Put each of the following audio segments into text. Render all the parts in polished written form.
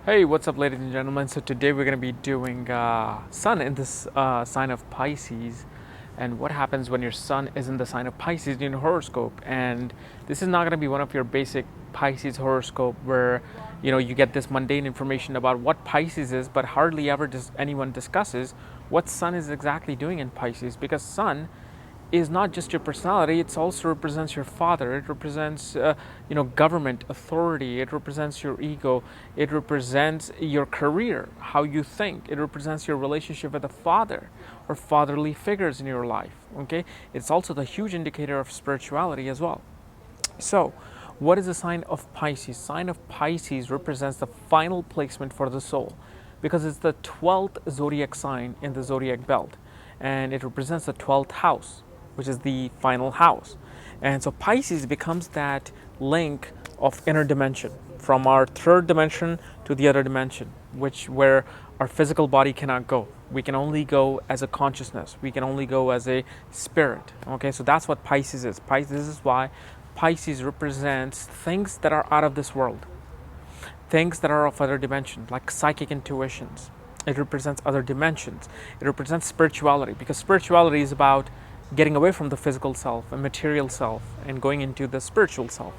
Hey, what's up, ladies and gentlemen? So today we're going to be doing Sun in this sign of Pisces, and what happens when your Sun is in the sign of Pisces in your horoscope. And this is not going to be one of your basic Pisces horoscope where you get this mundane information about what Pisces is, but hardly ever does anyone discusses what Sun is exactly doing in Pisces, because Sun is not just your personality, it also represents your father, it represents government authority, it represents your ego, it represents your career, how you think, it represents your relationship with a father or fatherly figures in your life. Okay, it's also the huge indicator of spirituality as well. So what is the sign of Pisces? Sign of Pisces represents the final placement for the soul, because it's the 12th zodiac sign in the zodiac belt, and it represents the 12th house, which is the final house. And so Pisces becomes that link of inner dimension from our third dimension to the other dimension, which where our physical body cannot go. We can only go as a consciousness. We can only go as a spirit. Okay, so that's what Pisces is. This is why Pisces represents things that are out of this world, things that are of other dimensions, like psychic intuitions. It represents other dimensions. It represents spirituality, because spirituality is about getting away from the physical self and material self and going into the spiritual self.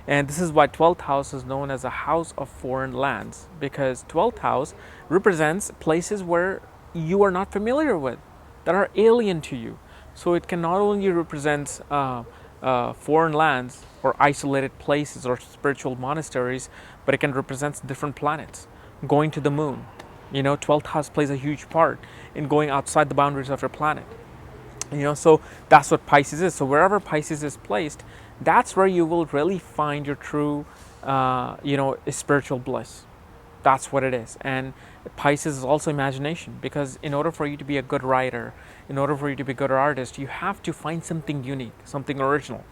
And this is why 12th house is known as a house of foreign lands, because 12th house represents places where you are not familiar with, that are alien to you. So it can not only represent foreign lands or isolated places or spiritual monasteries, but it can represent different planets, going to the moon. 12th house plays a huge part in going outside the boundaries of your planet. So that's what Pisces is. So wherever Pisces is placed, that's where you will really find your true spiritual bliss. That's what it is. And Pisces is also imagination, because in order for you to be a good writer, in order for you to be a good artist, you have to find something unique, something original.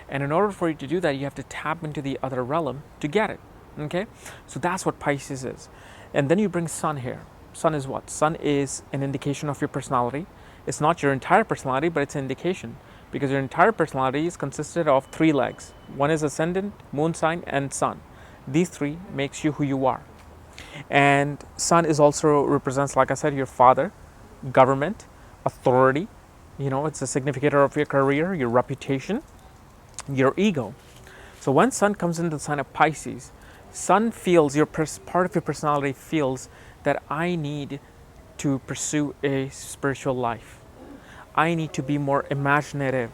And in order for you to do that, you have to tap into the other realm to get it. Okay, so that's what Pisces is. And then you bring Sun here. Sun is what? Sun is an indication of your personality. It's not your entire personality, but it's an indication, because your entire personality is consisted of three legs. One is ascendant, moon sign, and sun. These three makes you who you are. And Sun is also represents, like I said, your father, government, authority. It's a significator of your career, your reputation, your ego. So when Sun comes into the sign of Pisces, Sun feels part of your personality feels that I need to pursue a spiritual life. I need to be more imaginative.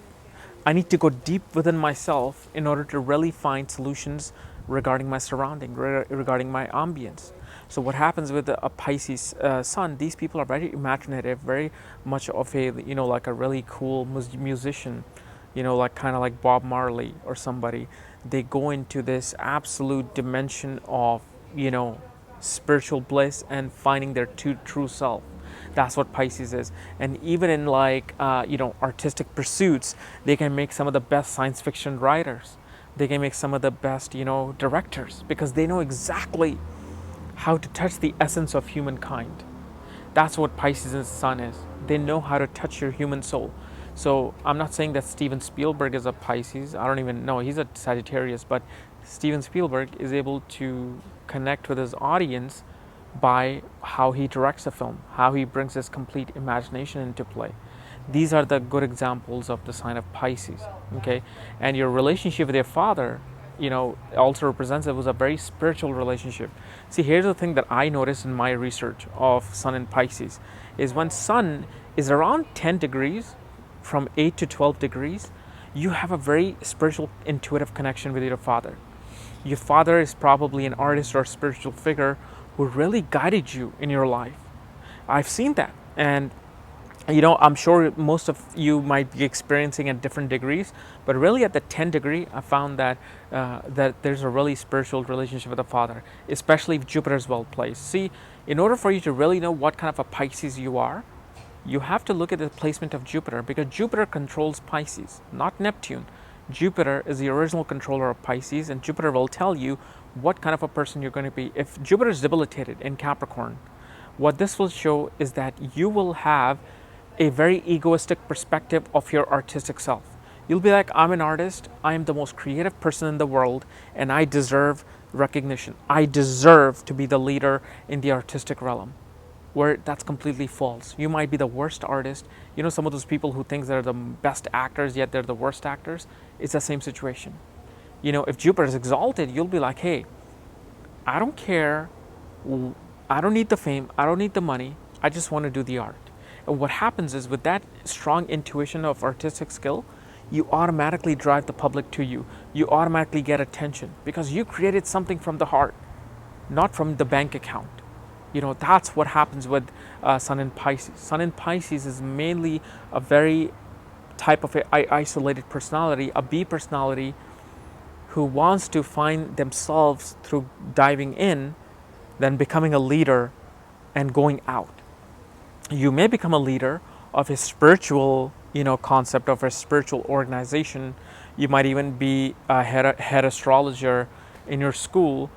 I need to go deep within myself in order to really find solutions regarding my surrounding, regarding my ambience. So what happens with a Pisces Sun? These people are very imaginative, very much of a like a really cool musician, like kind of like Bob Marley or somebody. They go into this absolute dimension of spiritual bliss and finding their true self. That's what Pisces is. And even in artistic pursuits, they can make some of the best science fiction writers. They can make some of the best directors, because they know exactly how to touch the essence of humankind. That's what Pisces' Sun is. They know how to touch your human soul. So I'm not saying that Steven Spielberg is a Pisces. I don't even know. He's a Sagittarius, but Steven Spielberg is able to connect with his audience by how he directs a film, how he brings his complete imagination into play. These are the good examples of the sign of Pisces. Okay, and your relationship with your father, also represents it was a very spiritual relationship. See, here's the thing that I noticed in my research of Sun in Pisces is when Sun is around 10 degrees, from 8 to 12 degrees, you have a very spiritual, intuitive connection with your father. Your father is probably an artist or a spiritual figure who really guided you in your life. I've seen that. And I'm sure most of you might be experiencing at different degrees, but really at the 10 degree, I found that that there's a really spiritual relationship with the father, especially if Jupiter is well placed. See, in order for you to really know what kind of a Pisces you are, you have to look at the placement of Jupiter, because Jupiter controls Pisces, not Neptune. Jupiter is the original controller of Pisces, and Jupiter will tell you what kind of a person you're going to be. If Jupiter is debilitated in Capricorn, what this will show is that you will have a very egoistic perspective of your artistic self. You'll be like, I'm an artist, I am the most creative person in the world, and I deserve recognition. I deserve to be the leader in the artistic realm. Where that's completely false. You might be the worst artist. You know, some of those people who think they're the best actors, yet they're the worst actors. It's the same situation. You know, if Jupiter is exalted, you'll be like, hey, I don't care. I don't need the fame. I don't need the money. I just want to do the art. And what happens is, with that strong intuition of artistic skill, you automatically drive the public to you. You automatically get attention because you created something from the heart, not from the bank account. You know, that's what happens with Sun in Pisces. Sun in Pisces is mainly a very type of isolated personality, a B personality who wants to find themselves through diving in, then becoming a leader and going out. You may become a leader of a spiritual, concept of a spiritual organization. You might even be a head astrologer in your school,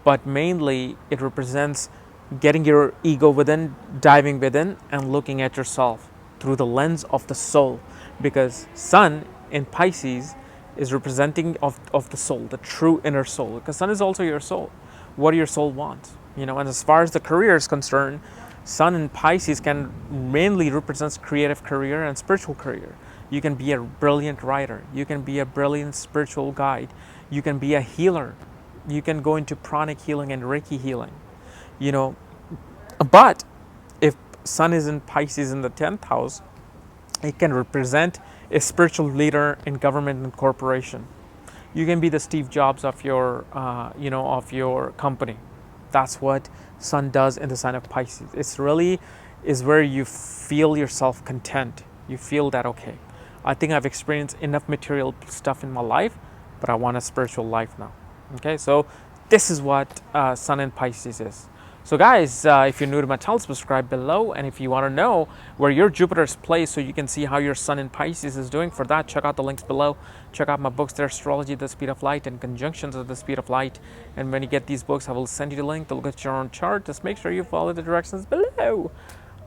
but mainly it represents getting your ego within, diving within, and looking at yourself through the lens of the soul. Because Sun in Pisces is representing of the soul, the true inner soul. Because Sun is also your soul. What do your soul want? And as far as the career is concerned, Sun in Pisces can mainly represents creative career and spiritual career. You can be a brilliant writer. You can be a brilliant spiritual guide. You can be a healer. You can go into pranic healing and Reiki healing. But if Sun is in Pisces in the 10th house, it can represent a spiritual leader in government and corporation. You can be the Steve Jobs of your, of your company. That's what Sun does in the sign of Pisces. It's really is where you feel yourself content. You feel that, okay, I think I've experienced enough material stuff in my life, but I want a spiritual life now. Okay, so this is what Sun in Pisces is. So guys, if you're new to my channel, subscribe below. And if you want to know where your Jupiter is placed so you can see how your Sun in Pisces is doing, for that, check out the links below. Check out my books, The Astrology, The Speed of Light, and Conjunctions of the Speed of Light. And when you get these books, I will send you the link to look at your own chart. Just make sure you follow the directions below.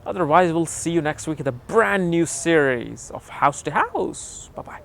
Otherwise, we'll see you next week in a brand new series of House to House. Bye-bye.